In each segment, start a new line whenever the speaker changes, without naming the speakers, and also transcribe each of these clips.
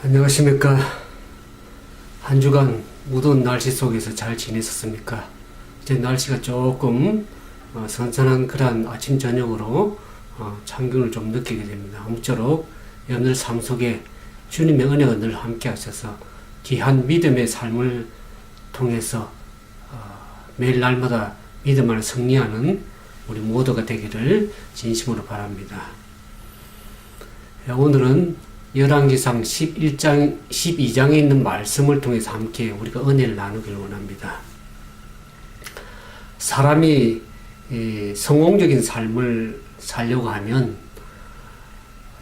안녕하십니까. 한 주간 무더운 날씨 속에서 잘 지내셨습니까? 이제 날씨가 조금 선선한 그런 아침 저녁으로 찬기운을 좀 느끼게 됩니다. 아무쪼록 여러분들 삶 속에 주님의 은혜가 늘 함께 하셔서 귀한 믿음의 삶을 통해서 매일 날마다 믿음 안에 승리하는 우리 모두가 되기를 진심으로 바랍니다. 오늘은 열왕기상 12장에 있는 말씀을 통해서 함께 우리가 은혜를 나누기를 원합니다. 사람이 성공적인 삶을 살려고 하면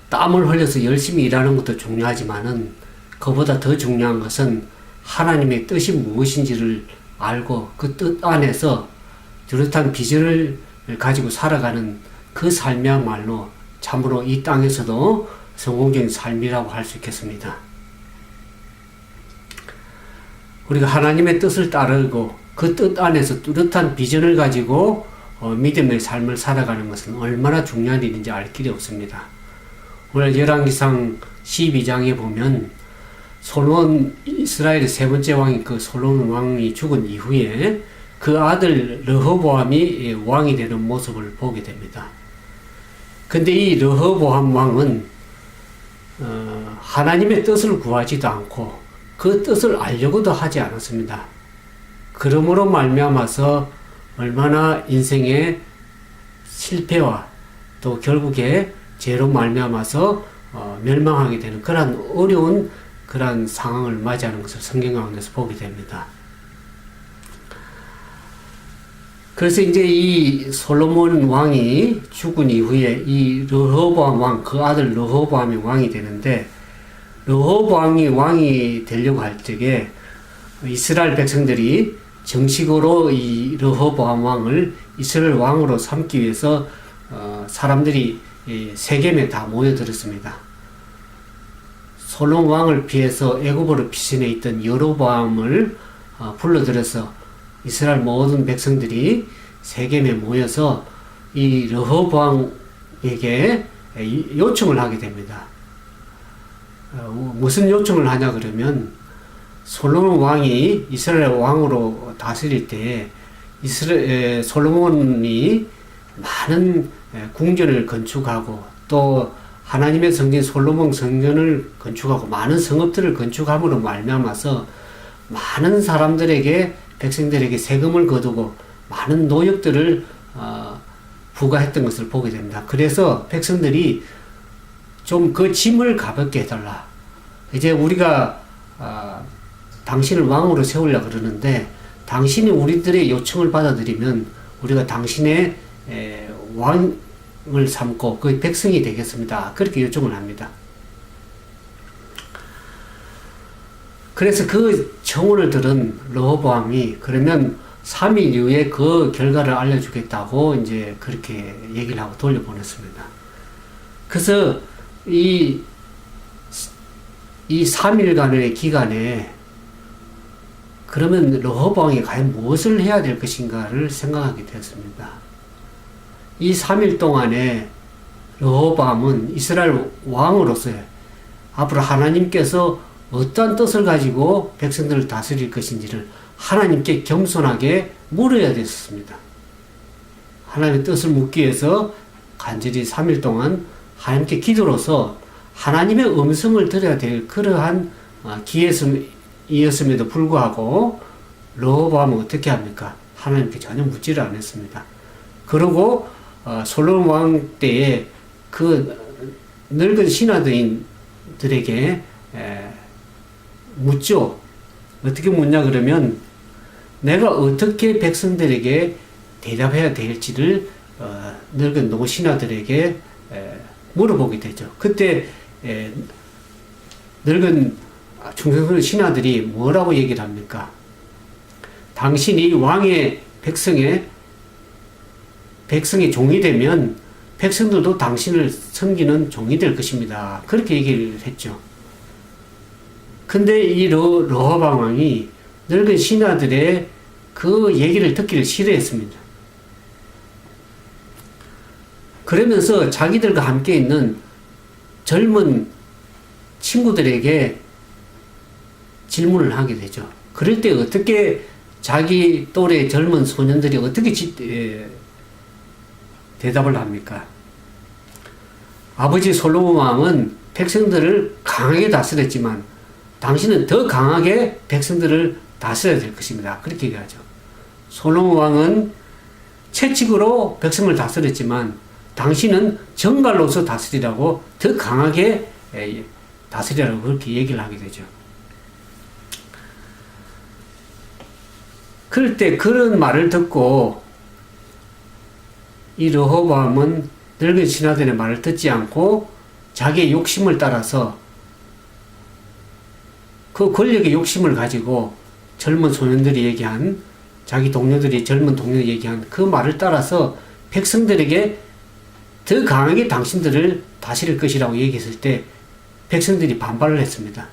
땀을 흘려서 열심히 일하는 것도 중요하지만은 그보다 더 중요한 것은 하나님의 뜻이 무엇인지를 알고 그 뜻 안에서 뚜렷한 비전을 가지고 살아가는 그 삶이야말로 참으로 이 땅에서도 성공적인 삶이라고 할 수 있겠습니다. 우리가 하나님의 뜻을 따르고 그 뜻 안에서 뚜렷한 비전을 가지고 믿음의 삶을 살아가는 것은 얼마나 중요한 일인지 알 길이 없습니다. 오늘 열왕기상 12장에 보면 솔로몬, 이스라엘의 세 번째 왕인 그 솔로몬 왕이 죽은 이후에 그 아들 르호보암이 왕이 되는 모습을 보게 됩니다. 근데 이 르호보암 왕은 하나님의 뜻을 구하지도 않고 그 뜻을 알려고도 하지 않았습니다. 그러므로 말미암아서 얼마나 인생의 실패와 또 결국에 죄로 말미암아서 멸망하게 되는 그러한 어려운 그러한 상황을 맞이하는 것을 성경 가운데서 보게 됩니다. 그래서 이제 이 솔로몬 왕이 죽은 이후에 이 르호보암 왕, 그 아들 르호보암이 왕이 되는데, 르호보암이 왕이 되려고 할 적에 이스라엘 백성들이 정식으로 이 르호보암 왕을 이스라엘 왕으로 삼기 위해서 사람들이 세겜에 다 모여들었습니다. 솔로몬 왕을 피해서 애굽으로 피신해 있던 여로보암을 불러들여서 이스라엘 모든 백성들이 세겜에 모여서 이 르호보암에게 요청을 하게 됩니다. 무슨 요청을 하냐 그러면 솔로몬 왕이 이스라엘 왕으로 다스릴 때 솔로몬이 많은 궁전을 건축하고 또 하나님의 성전 솔로몬 성전을 건축하고 많은 성읍들을 건축함으로 말미암아서 많은 사람들에게 백성들에게 세금을 거두고 많은 노역들을 부과했던 것을 보게 됩니다. 그래서 백성들이 좀 그 짐을 가볍게 해달라. 이제 우리가 당신을 왕으로 세우려고 그러는데 당신이 우리들의 요청을 받아들이면 우리가 당신의 왕을 삼고 그 백성이 되겠습니다. 그렇게 요청을 합니다. 그래서 그 청혼을 들은 르호보암이 그러면 3일 이후에 그 결과를 알려주겠다고 이제 그렇게 얘기를 하고 돌려보냈습니다. 그래서 이 3일간의 기간에 그러면 르호보암이 과연 무엇을 해야 될 것인가를 생각하게 되었습니다. 이 3일 동안에 르호보암은 이스라엘 왕으로서 앞으로 하나님께서 어떠한 뜻을 가지고 백성들을 다스릴 것인지를 하나님께 겸손하게 물어야 됐습니다. 하나님의 뜻을 묻기 위해서 간절히 3일 동안 하나님께 기도로서 하나님의 음성을 들어야 될 그러한 기회였음에도 불구하고 르호보암은 어떻게 합니까? 하나님께 전혀 묻지를 않았습니다. 그리고 솔로몬 왕 때에 그 늙은 신하들에게 묻죠. 어떻게 묻냐 그러면 내가 어떻게 백성들에게 대답해야 될지를 늙은 노신하들에게 물어보게 되죠. 그때 늙은 충성스러운 신하들이 뭐라고 얘기를 합니까? 당신이 왕의 백성의 종이 되면 백성들도 당신을 섬기는 종이 될 것입니다. 그렇게 얘기를 했죠. 근데 이 르호보암 왕이 늙은 신하들의 그 얘기를 듣기를 싫어했습니다. 그러면서 자기들과 함께 있는 젊은 친구들에게 질문을 하게 되죠. 그럴 때 어떻게 자기 또래 젊은 소년들이 어떻게 대답을 합니까? 아버지 솔로몬 왕은 백성들을 강하게 다스렸지만 당신은 더 강하게 백성들을 다스려야 될 것입니다. 그렇게 얘기하죠. 솔로몬 왕은 채찍으로 백성을 다스렸지만 당신은 정갈로서 다스리라고 더 강하게 다스리라고 그렇게 얘기를 하게 되죠. 그럴 때 그런 말을 듣고 이 르호보암은 늙은 신하들의 말을 듣지 않고 자기의 욕심을 따라서 그 권력의 욕심을 가지고 젊은 소년들이 얘기한 자기 동료들이 젊은 동료들이 얘기한 그 말을 따라서 백성들에게 더 강하게 당신들을 다스릴 것이라고 얘기했을 때 백성들이 반발을 했습니다.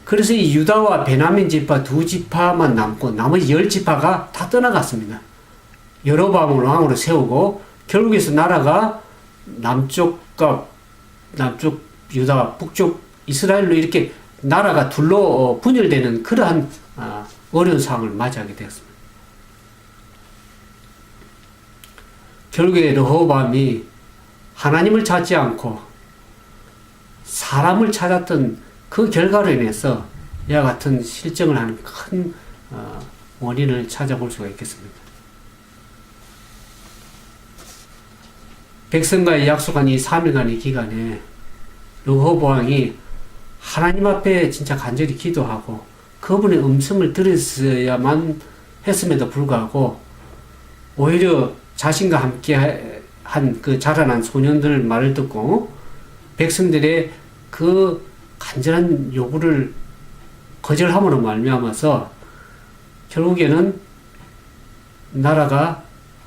그래서 이 유다와 베냐민 지파 두 지파만 남고 나머지 10지파가 다 떠나갔습니다. 여로보암을 왕으로 세우고 결국에서 나라가 남쪽 유다, 북쪽 이스라엘로 이렇게 나라가 둘로 분열되는 그러한 어려운 상황을 맞이하게 되었습니다. 결국에 르호보암이 하나님을 찾지 않고 사람을 찾았던 그 결과로 인해서 이와 같은 실정을 하는 큰 원인을 찾아볼 수가 있겠습니다. 백성과의 약속한 이 3일간의 기간에 르호보암이 하나님 앞에 진짜 간절히 기도하고 그분의 음성을 들었어야만 했음에도 불구하고 오히려 자신과 함께 한 그 자라난 소년들 말을 듣고 백성들의 그 간절한 요구를 거절함으로 말미암아서 결국에는 나라가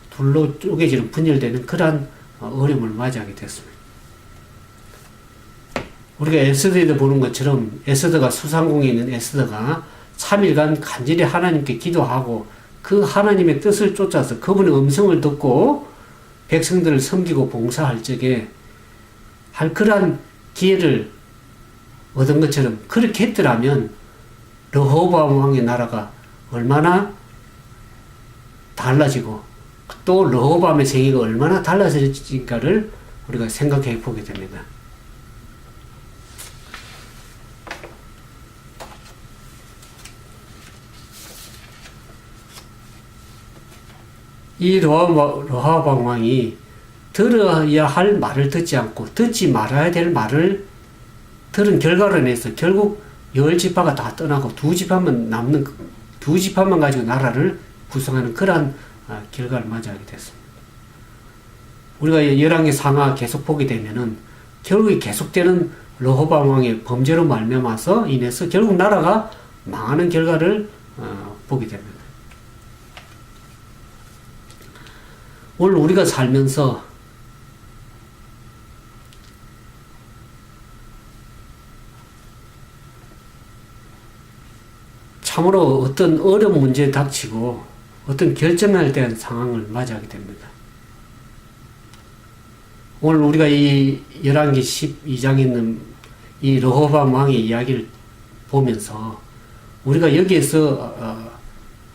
둘로 쪼개지는 분열되는 그러한 어려움을 맞이하게 됐습니다. 우리가 에스더에도 보는 것처럼 에스더가 수상궁에 있는 에스더가 3일간 간절히 하나님께 기도하고 그 하나님의 뜻을 쫓아서 그분의 음성을 듣고 백성들을 섬기고 봉사할 적에 할 그러한 기회를 얻은 것처럼 그렇게 했더라면 르호보암 왕의 나라가 얼마나 달라지고 또 르호보암의 생애가 얼마나 달라질지가를 우리가 생각해 보게 됩니다. 이 르호보암 왕이 들어야 할 말을 듣지 않고 듣지 말아야 될 말을 들은 결과로 인해서 결국 10지파가 다 떠나고 두 지파만 가지고 나라를 구성하는 그러한 결과를 맞이하게 됐습니다. 우리가 열왕기 상하 계속 보게 되면은 결국 계속되는 르호보암 왕의 범죄로 말미암아서 인해서 결국 나라가 망하는 결과를 보게 됩니다. 오늘 우리가 살면서 참으로 어떤 어려운 문제에 닥치고 어떤 결정할 대한 상황을 맞이하게 됩니다. 오늘 우리가 이 열왕기 12장에 있는 이 르호보암 왕의 이야기를 보면서 우리가 여기에서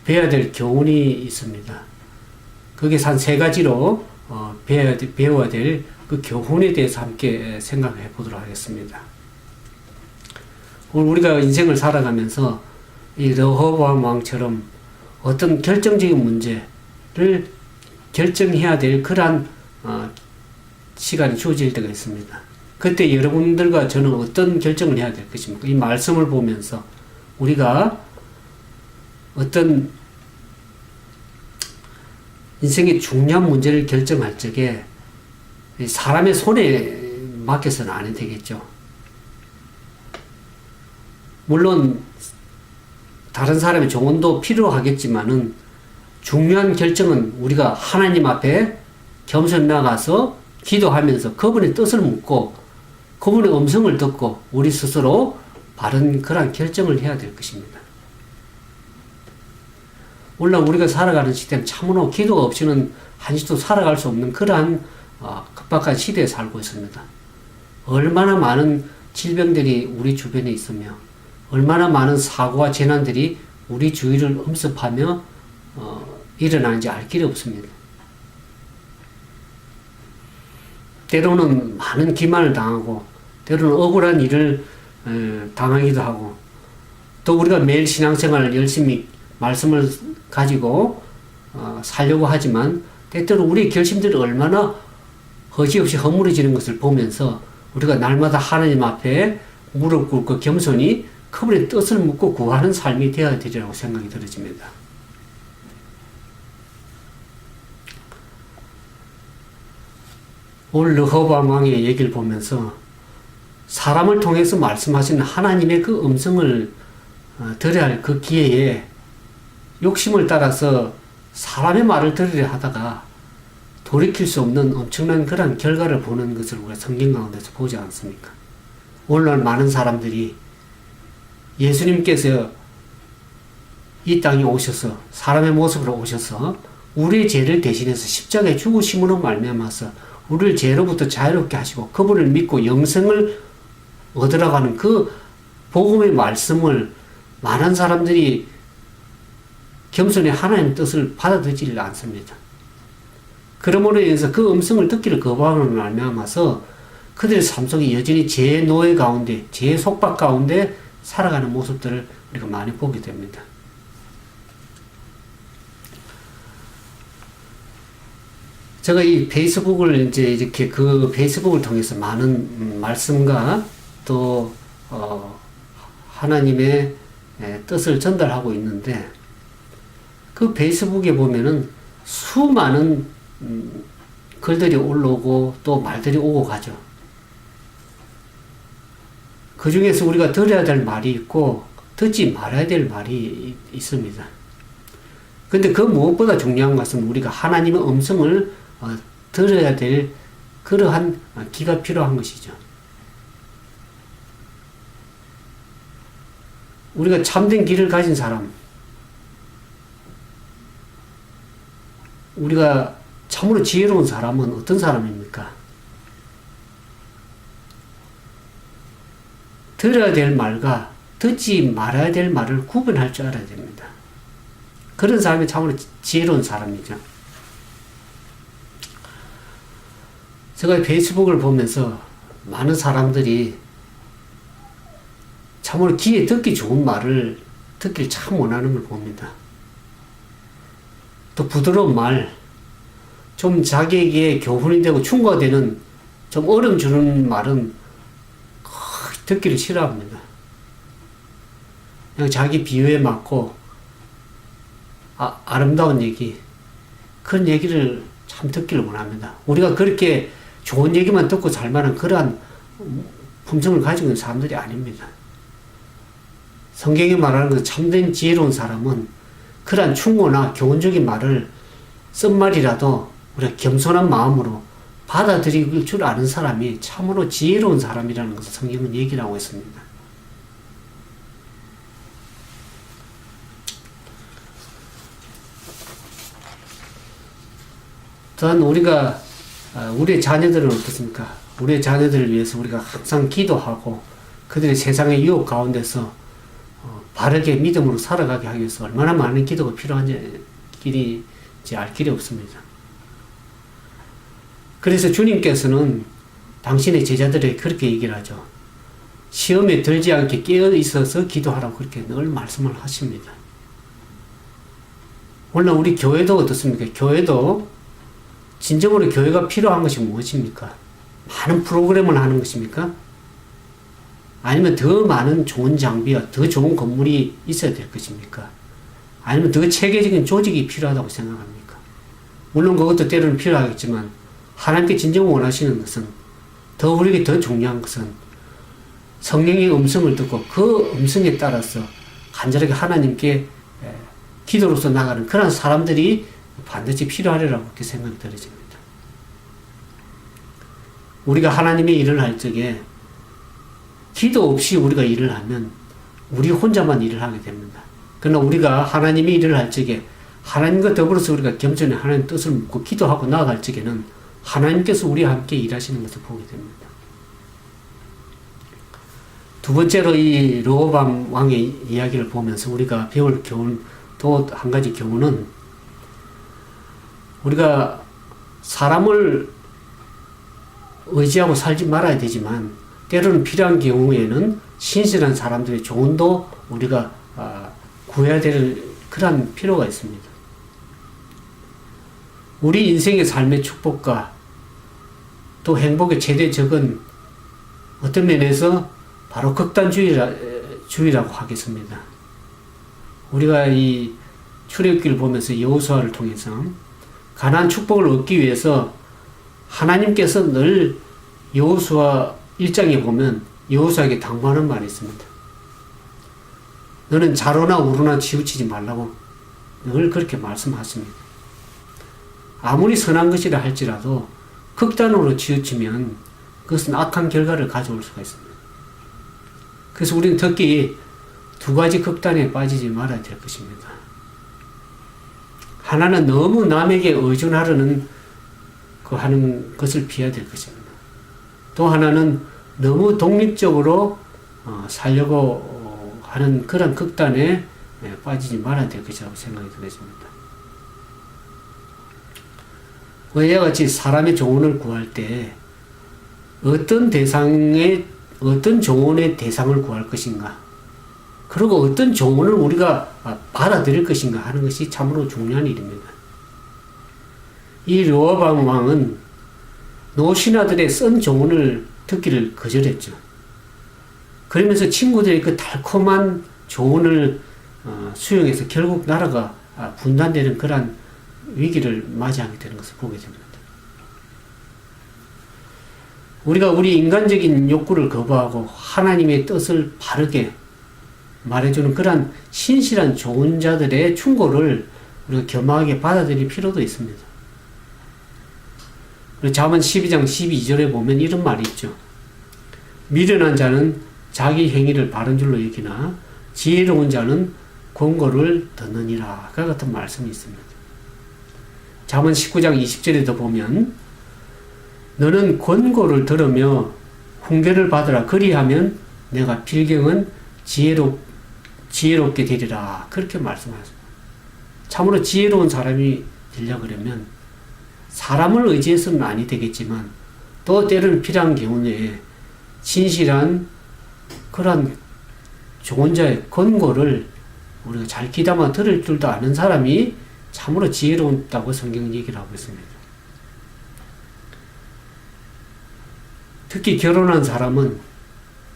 배워야 될 교훈이 있습니다. 거기서 한 3가지로 배워야 될 그 교훈에 대해서 함께 생각해 보도록 하겠습니다. 오늘 우리가 인생을 살아가면서 이 르호보암 왕처럼 어떤 결정적인 문제를 결정해야 될 그러한 시간이 주어질 때가 있습니다. 그때 여러분들과 저는 어떤 결정을 해야 될 것입니까? 이 말씀을 보면서 우리가 어떤 인생의 중요한 문제를 결정할 적에 사람의 손에 맡겨서는 안 되겠죠. 물론 다른 사람의 조언도 필요하겠지만은 중요한 결정은 우리가 하나님 앞에 겸손히 나가서 기도하면서 그분의 뜻을 묻고 그분의 음성을 듣고 우리 스스로 바른 그런 결정을 해야 될 것입니다. 물론 우리가 살아가는 시대는 참으로 기도가 없이는 한시도 살아갈 수 없는 그러한 급박한 시대에 살고 있습니다. 얼마나 많은 질병들이 우리 주변에 있으며 얼마나 많은 사고와 재난들이 우리 주위를 엄습하며 일어나는지 알 길이 없습니다. 때로는 많은 기만을 당하고 때로는 억울한 일을 당하기도 하고 또 우리가 매일 신앙생활을 열심히 말씀을 가지고 살려고 하지만 때때로 우리의 결심들이 얼마나 허지없이 허물어지는 것을 보면서 우리가 날마다 하나님 앞에 무릎 꿇고 겸손히 그분의 뜻을 묻고 구하는 삶이 되어야 되리라고 생각이 들어집니다. 오늘 르호보암 왕의 얘기를 보면서 사람을 통해서 말씀하시는 하나님의 그 음성을 들어야 할 그 기회에 욕심을 따라서 사람의 말을 들으려 하다가 돌이킬 수 없는 엄청난 그런 결과를 보는 것을 우리가 성경 가운데서 보지 않습니까? 오늘날 많은 사람들이 예수님께서 이 땅에 오셔서 사람의 모습으로 오셔서 우리의 죄를 대신해서 십자가에 죽으심으로 말미암아서 우리를 죄로부터 자유롭게 하시고 그분을 믿고 영생을 얻으라고 하는 그 복음의 말씀을 많은 사람들이 겸손히 하나님의 뜻을 받아들이지 않습니다. 그러므로 인해서 그 음성을 듣기를 거부하는 말미암아서 그들의 삶 속에 여전히 죄의 노예 가운데, 죄의 속박 가운데 살아가는 모습들을 우리가 많이 보게 됩니다. 제가 이 페이스북을 이제 이렇게 그 페이스북을 통해서 많은 말씀과 또 하나님의 뜻을 전달하고 있는데 그 페이스북에 보면은 수많은 글들이 올라오고 또 말들이 오고 가죠. 그 중에서 우리가 들어야 될 말이 있고 듣지 말아야 될 말이 있습니다. 근데 그 무엇보다 중요한 것은 우리가 하나님의 음성을 들어야 될 그러한 기가 필요한 것이죠. 우리가 참된 길을 가진 사람, 우리가 참으로 지혜로운 사람은 어떤 사람입니까? 들어야 될 말과 듣지 말아야 될 말을 구분할 줄 알아야 됩니다. 그런 사람이 참으로 지혜로운 사람이죠. 제가 페이스북을 보면서 많은 사람들이 참으로 귀에 듣기 좋은 말을 듣길 참 원하는 걸 봅니다. 또 부드러운 말, 좀 자기에게 교훈이 되고 충고가 되는 좀 어려움 주는 말은 듣기를 싫어합니다. 그냥 자기 비유에 맞고 아름다운 얘기, 그런 얘기를 참 듣기를 원합니다. 우리가 그렇게 좋은 얘기만 듣고 살만한 그러한 품성을 가지고 있는 사람들이 아닙니다. 성경이 말하는 그 참된 지혜로운 사람은 그러한 충고나 교훈적인 말을 쓴 말이라도 우리가 겸손한 마음으로 받아들일 줄 아는 사람이 참으로 지혜로운 사람이라는 것을 성경은 얘기를 하고 있습니다. 또한 우리가 우리의 자녀들은 어떻습니까? 우리의 자녀들을 위해서 우리가 항상 기도하고 그들의 세상의 유혹 가운데서 바르게 믿음으로 살아가게 하기 위해서 얼마나 많은 기도가 필요한지 알 길이 없습니다. 그래서 주님께서는 당신의 제자들에게 그렇게 얘기를 하죠. 시험에 들지 않게 깨어 있어서 기도하라고 그렇게 늘 말씀을 하십니다. 물론 우리 교회도 어떻습니까? 교회도 진정으로 교회가 필요한 것이 무엇입니까? 많은 프로그램을 하는 것입니까? 아니면 더 많은 좋은 장비와 더 좋은 건물이 있어야 될 것입니까? 아니면 더 체계적인 조직이 필요하다고 생각합니까? 물론 그것도 때로는 필요하겠지만 하나님께 진정 원하시는 것은 우리에게 더 중요한 것은 성령의 음성을 듣고 그 음성에 따라서 간절하게 하나님께 기도로서 나가는 그런 사람들이 반드시 필요하리라고 그렇게 생각이 들어집니다. 우리가 하나님의 일을 할 적에 기도 없이 우리가 일을 하면 우리 혼자만 일을 하게 됩니다. 그러나 우리가 하나님의 일을 할 적에 하나님과 더불어서 우리가 겸손히 하나님 뜻을 묻고 기도하고 나아갈 적에는 하나님께서 우리와 함께 일하시는 것을 보게 됩니다. 두 번째로 이 르호보암 왕의 이야기를 보면서 우리가 배울 교훈, 또 한 가지 교훈은 우리가 사람을 의지하고 살지 말아야 되지만 때로는 필요한 경우에는 신실한 사람들의 조언도 우리가 구해야 될 그런 필요가 있습니다. 우리 인생의 삶의 축복과 또 행복의 최대 적은 어떤 면에서 바로 극단주의라고 하겠습니다. 우리가 이 출애굽기를 보면서 여호수아를 통해서 가나안 축복을 얻기 위해서 하나님께서 늘 여호수아 1장에 보면 여호수아에게 당부하는 말이 있습니다. 너는 좌로나 우로나 치우치지 말라고 늘 그렇게 말씀하십니다. 아무리 선한 것이라 할지라도 극단으로 치우치면 그것은 악한 결과를 가져올 수가 있습니다. 그래서 우리는 특히 두 가지 극단에 빠지지 말아야 될 것입니다. 하나는 너무 남에게 의존하려는 하는 것을 피해야 될 것입니다. 또 하나는 너무 독립적으로 살려고 하는 그런 극단에 빠지지 말아야 될 것이라고 생각이 들어집니다. 이와 같이 사람의 조언을 구할 때 어떤 조언의 대상을 구할 것인가, 그리고 어떤 조언을 우리가 받아들일 것인가 하는 것이 참으로 중요한 일입니다. 이 르호보암 왕은 노신하들의 쓴 조언을 듣기를 거절했죠. 그러면서 친구들의 그 달콤한 조언을 수용해서 결국 나라가 분단되는 그러한 위기를 맞이하게 되는 것을 보게 됩니다. 우리가 우리 인간적인 욕구를 거부하고 하나님의 뜻을 바르게 말해주는 그러한 신실한 조언자들의 충고를 우리가 겸허하게 받아들일 필요도 있습니다. 잠언 12장 12절에 보면 이런 말이 있죠. 미련한 자는 자기 행위를 바른 줄로 여기나 지혜로운 자는 권고를 듣느니라. 그 같은 말씀이 있습니다. 잠언 19장 20절에도 보면 너는 권고를 들으며 훈계를 받으라. 그리하면 내가 필경은 지혜롭게 되리라. 그렇게 말씀하십니다. 참으로 지혜로운 사람이 되려고 그러면 사람을 의지해서는 아니 되겠지만 또 때로는 필요한 경우에 진실한 그런 조언자의 권고를 우리가 잘 귀담아 들을 줄도 아는 사람이 참으로 지혜롭다고 성경은 얘기를 하고 있습니다. 특히 결혼한 사람은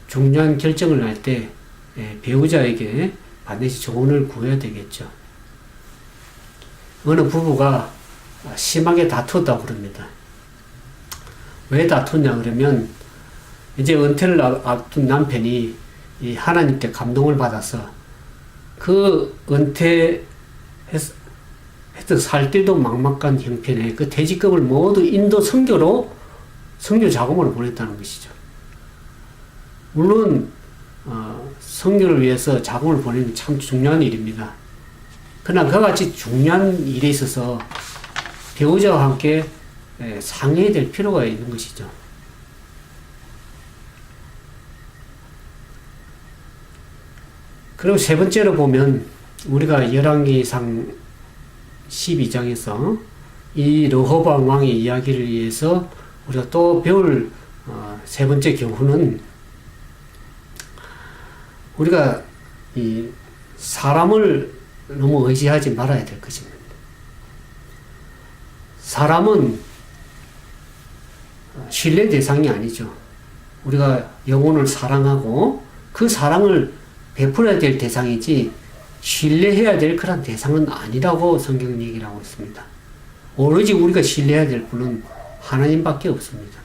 중요한 결정을 할 때 배우자에게 반드시 조언을 구해야 되겠죠. 어느 부부가 심하게 다투었다고 그럽니다. 왜 다투냐 그러면 이제 은퇴를 앞둔 남편이 이 하나님께 감동을 받아서 그 은퇴했던 살 길도 막막한 형편에 그 퇴직금을 모두 인도 선교 자금으로 보냈다는 것이죠. 물론 선교를 위해서 자금을 보내는 참 중요한 일입니다. 그러나 그와 같이 중요한 일에 있어서 배우자와 함께 상의해야 될 필요가 있는 것이죠. 그리고 세 번째로 보면 우리가 열왕기상 12장에서 이 르호보암 왕의 이야기를 위해서 우리가 또 배울 세 번째 교훈은 우리가 이 사람을 너무 의지하지 말아야 될 것입니다. 사람은 신뢰 대상이 아니죠. 우리가 영혼을 사랑하고 그 사랑을 베풀어야 될 대상이지 신뢰해야 될 그런 대상은 아니라고 성경은 얘기를 하고 있습니다. 오로지 우리가 신뢰해야 될 분은 하나님밖에 없습니다.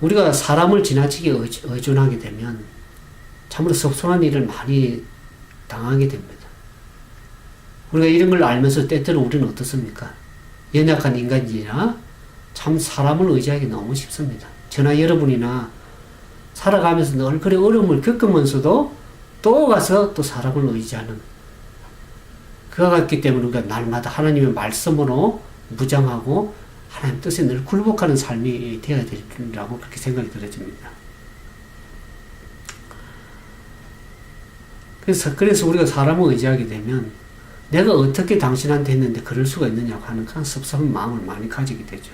우리가 사람을 지나치게 의존하게 되면 참으로 섭섭한 일을 많이 당하게 됩니다. 우리가 이런 걸 알면서 때때로 우리는 어떻습니까? 연약한 인간이나 참 사람을 의지하기 너무 쉽습니다. 저나 여러분이나 살아가면서 늘 그래 어려움을 겪으면서도 또 가서 또 사람을 의지하는 그와 같기 때문에 우리가 날마다 하나님의 말씀으로 무장하고 하나님 뜻에 늘 굴복하는 삶이 되어야 되리라고 그렇게 생각이 들어집니다. 그래서 우리가 사람을 의지하게 되면 내가 어떻게 당신한테 했는데 그럴 수가 있느냐고 하는 그런 섭섭한 마음을 많이 가지게 되죠.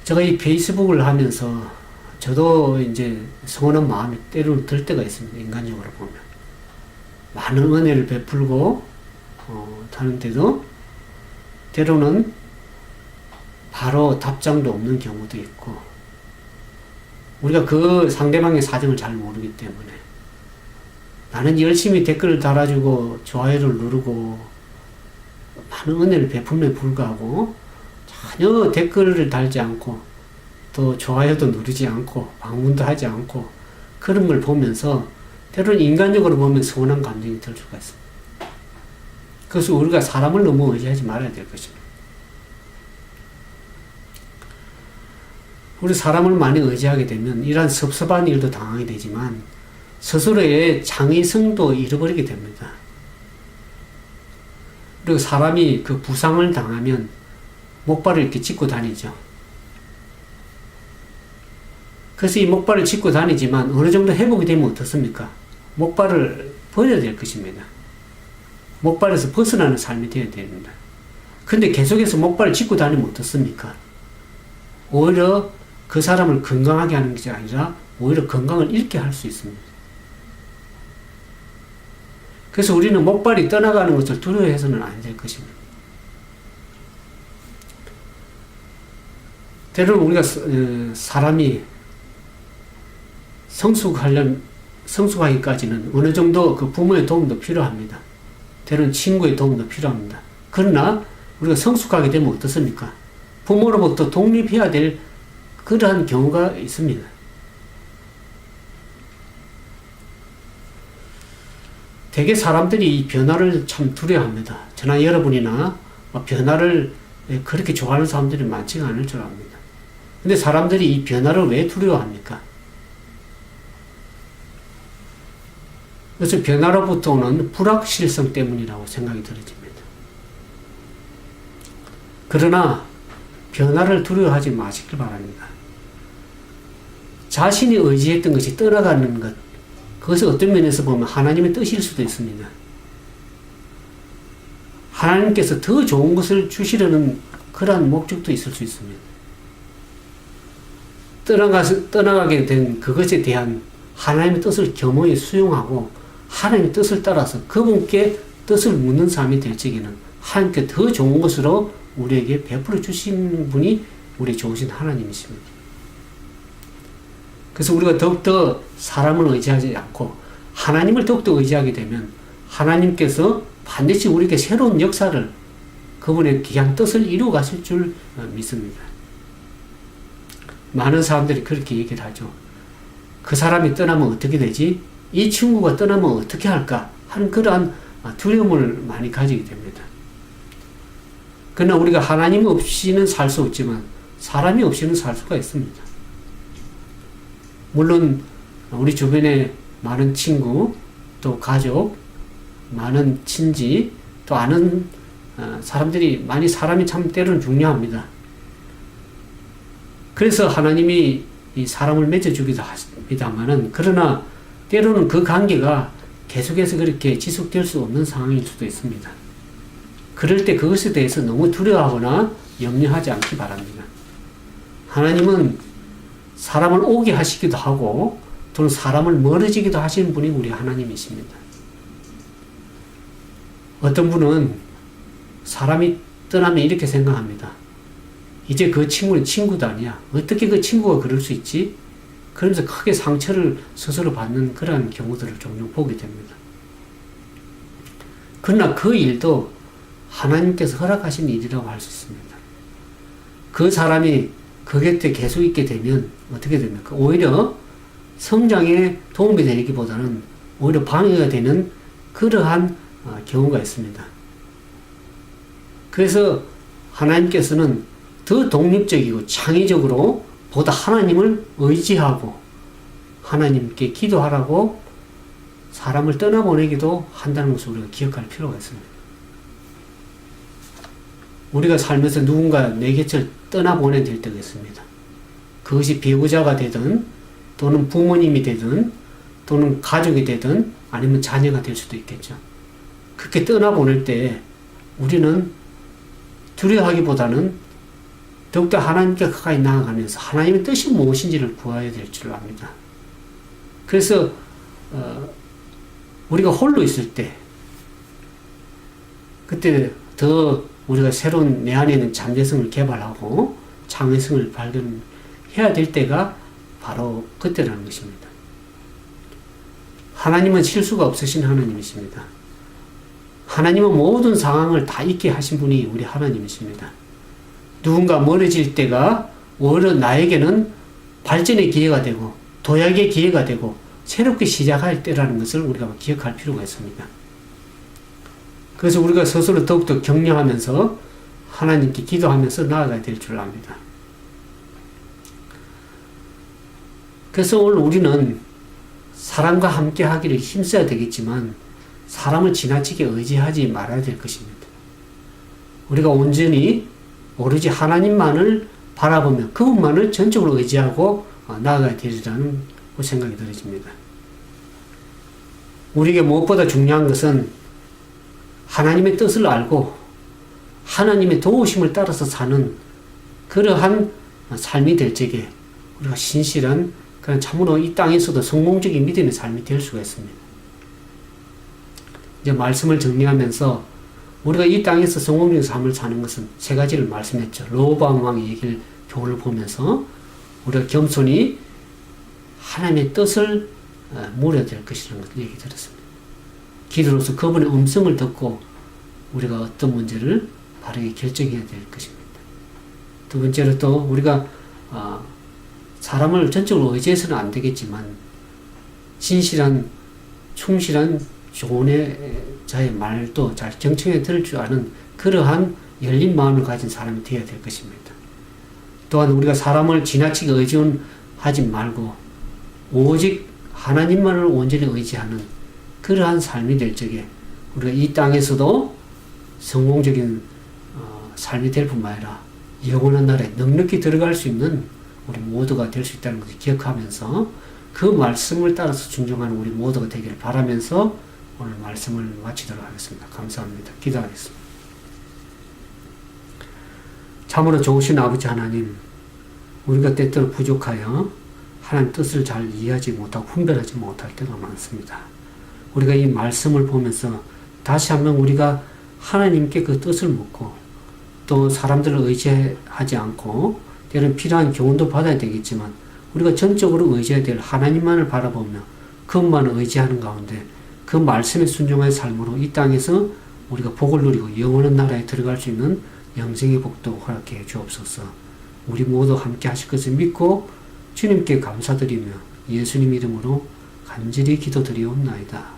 제가 이 페이스북을 하면서 저도 이제 서운한 마음이 때로는 들 때가 있습니다. 인간적으로 보면. 많은 은혜를 베풀고, 하는데도 때로는 바로 답장도 없는 경우도 있고, 우리가 그 상대방의 사정을 잘 모르기 때문에 나는 열심히 댓글을 달아주고 좋아요를 누르고 많은 은혜를 베풀며 불구하고 전혀 댓글을 달지 않고 또 좋아요도 누르지 않고 방문도 하지 않고 그런 걸 보면서 때로는 인간적으로 보면 서운한 감정이 들 수가 있습니다. 그래서 우리가 사람을 너무 의지하지 말아야 될 것입니다. 우리 사람을 많이 의지하게 되면 이러한 섭섭한 일도 당하게 되지만 스스로의 창의성도 잃어버리게 됩니다. 그리고 사람이 그 부상을 당하면 목발을 이렇게 짚고 다니죠. 그래서 이 목발을 짚고 다니지만 어느 정도 회복이 되면 어떻습니까? 목발을 버려야 될 것입니다. 목발에서 벗어나는 삶이 되어야 됩니다. 근데 계속해서 목발을 짚고 다니면 어떻습니까? 오히려 그 사람을 건강하게 하는 것이 아니라 오히려 건강을 잃게 할 수 있습니다. 그래서 우리는 목발이 떠나가는 것을 두려워해서는 안 될 것입니다. 때로는 우리가 사람이 성숙하기까지는 어느 정도 그 부모의 도움도 필요합니다. 때로는 친구의 도움도 필요합니다. 그러나 우리가 성숙하게 되면 어떻습니까? 부모로부터 독립해야 될 그러한 경우가 있습니다. 대개 사람들이 이 변화를 참 두려워합니다. 저나 여러분이나 변화를 그렇게 좋아하는 사람들이 많지가 않을 줄 압니다. 근데 사람들이 이 변화를 왜 두려워합니까? 그래서 변화로부터 오는 불확실성 때문이라고 생각이 들어집니다. 그러나 변화를 두려워하지 마시길 바랍니다. 자신이 의지했던 것이 떠나가는 것, 그것은 어떤 면에서 보면 하나님의 뜻일 수도 있습니다. 하나님께서 더 좋은 것을 주시려는 그러한 목적도 있을 수 있습니다. 떠나가게 된 그것에 대한 하나님의 뜻을 겸허히 수용하고 하나님의 뜻을 따라서 그분께 뜻을 묻는 삶이 될 적에는 하나님께 더 좋은 것으로 우리에게 베풀어 주신 분이 우리 좋으신 하나님이십니다. 그래서 우리가 더욱더 사람을 의지하지 않고 하나님을 더욱더 의지하게 되면 하나님께서 반드시 우리에게 새로운 역사를 그분의 귀한 뜻을 이루어 가실 줄 믿습니다. 많은 사람들이 그렇게 얘기를 하죠. 그 사람이 떠나면 어떻게 되지? 이 친구가 떠나면 어떻게 할까? 하는 그러한 두려움을 많이 가지게 됩니다. 그러나 우리가 하나님 없이는 살 수 없지만 사람이 없이는 살 수가 있습니다. 물론 우리 주변에 많은 친구, 또 가족, 많은 친지, 또 아는 사람들이 사람이 참 때로는 중요합니다. 그래서 하나님이 이 사람을 맺어주기도 합니다만은, 그러나 때로는 그 관계가 계속해서 그렇게 지속될 수 없는 상황일 수도 있습니다. 그럴 때 그것에 대해서 너무 두려워하거나 염려하지 않기 바랍니다. 하나님은 사람을 오게 하시기도 하고 또는 사람을 멀어지기도 하시는 분이 우리 하나님이십니다. 어떤 분은 사람이 떠나면 이렇게 생각합니다. 이제 그 친구는 친구도 아니야. 어떻게 그 친구가 그럴 수 있지? 그러면서 크게 상처를 스스로 받는 그러한 경우들을 종종 보게 됩니다. 그러나 그 일도 하나님께서 허락하신 일이라고 할 수 있습니다. 그 사람이 그 곁에 계속 있게 되면 어떻게 됩니까? 오히려 성장에 도움이 되기보다는 오히려 방해가 되는 그러한 경우가 있습니다. 그래서 하나님께서는 더 독립적이고 창의적으로 보다 하나님을 의지하고 하나님께 기도하라고 사람을 떠나보내기도 한다는 것을 우리가 기억할 필요가 있습니다. 우리가 살면서 누군가 내 곁을 떠나보내야 될 때가 있습니다. 그것이 배우자가 되든 또는 부모님이 되든 또는 가족이 되든 아니면 자녀가 될 수도 있겠죠. 그렇게 떠나보낼 때 우리는 두려워하기보다는 더욱더 하나님께 가까이 나아가면서 하나님의 뜻이 무엇인지를 구해야 될 줄 압니다. 그래서 우리가 홀로 있을 때 그때 더 우리가 새로운 내 안에 있는 잠재성을 개발하고 창의성을 발견해야 될 때가 바로 그때라는 것입니다. 하나님은 실수가 없으신 하나님이십니다. 하나님은 모든 상황을 다 있게 하신 분이 우리 하나님이십니다. 누군가 멀어질 때가 오히려 나에게는 발전의 기회가 되고 도약의 기회가 되고 새롭게 시작할 때라는 것을 우리가 기억할 필요가 있습니다. 그래서 우리가 스스로 더욱더 격려하면서 하나님께 기도하면서 나아가야 될 줄 압니다. 그래서 오늘 우리는 사람과 함께 하기를 힘써야 되겠지만 사람을 지나치게 의지하지 말아야 될 것입니다. 우리가 온전히 오로지 하나님만을 바라보며 그분만을 전적으로 의지하고 나아가야 되리라는 생각이 들어집니다. 우리에게 무엇보다 중요한 것은 하나님의 뜻을 알고 하나님의 도우심을 따라서 사는 그러한 삶이 될 적에 우리가 신실한 그런 참으로 이 땅에서도 성공적인 믿음의 삶이 될 수가 있습니다. 이제 말씀을 정리하면서 우리가 이 땅에서 성공적인 삶을 사는 것은 세 가지를 말씀했죠. 르호보암 왕의 얘기를 교훈을 보면서 우리가 겸손히 하나님의 뜻을 물어야 될 것이라는 것을 얘기 들었습니다. 기도로서 그분의 음성을 듣고 우리가 어떤 문제를 바르게 결정해야 될 것입니다. 두 번째로 또 우리가 사람을 전적으로 의지해서는 안 되겠지만 진실한 충실한 조언의 자의 말도 잘 경청해 들을 줄 아는 그러한 열린 마음을 가진 사람이 되어야 될 것입니다. 또한 우리가 사람을 지나치게 의존하지 말고 오직 하나님만을 온전히 의지하는 그러한 삶이 될 적에 우리가 이 땅에서도 성공적인 삶이 될 뿐만 아니라 영원한 나라에 넉넉히 들어갈 수 있는 우리 모두가 될 수 있다는 것을 기억하면서 그 말씀을 따라서 순종하는 우리 모두가 되기를 바라면서 오늘 말씀을 마치도록 하겠습니다. 감사합니다. 기도하겠습니다. 참으로 좋으신 아버지 하나님, 우리가 때때로 부족하여 하나님 뜻을 잘 이해하지 못하고 분별하지 못할 때가 많습니다. 우리가 이 말씀을 보면서 다시 한번 우리가 하나님께 그 뜻을 묻고 또 사람들을 의지하지 않고 때로는 필요한 교훈도 받아야 되겠지만 우리가 전적으로 의지해야 될 하나님만을 바라보며 그것만을 의지하는 가운데 그 말씀에 순종한 삶으로 이 땅에서 우리가 복을 누리고 영원한 나라에 들어갈 수 있는 영생의 복도 허락해 주옵소서. 우리 모두 함께 하실 것을 믿고 주님께 감사드리며 예수님 이름으로 간절히 기도드리옵나이다.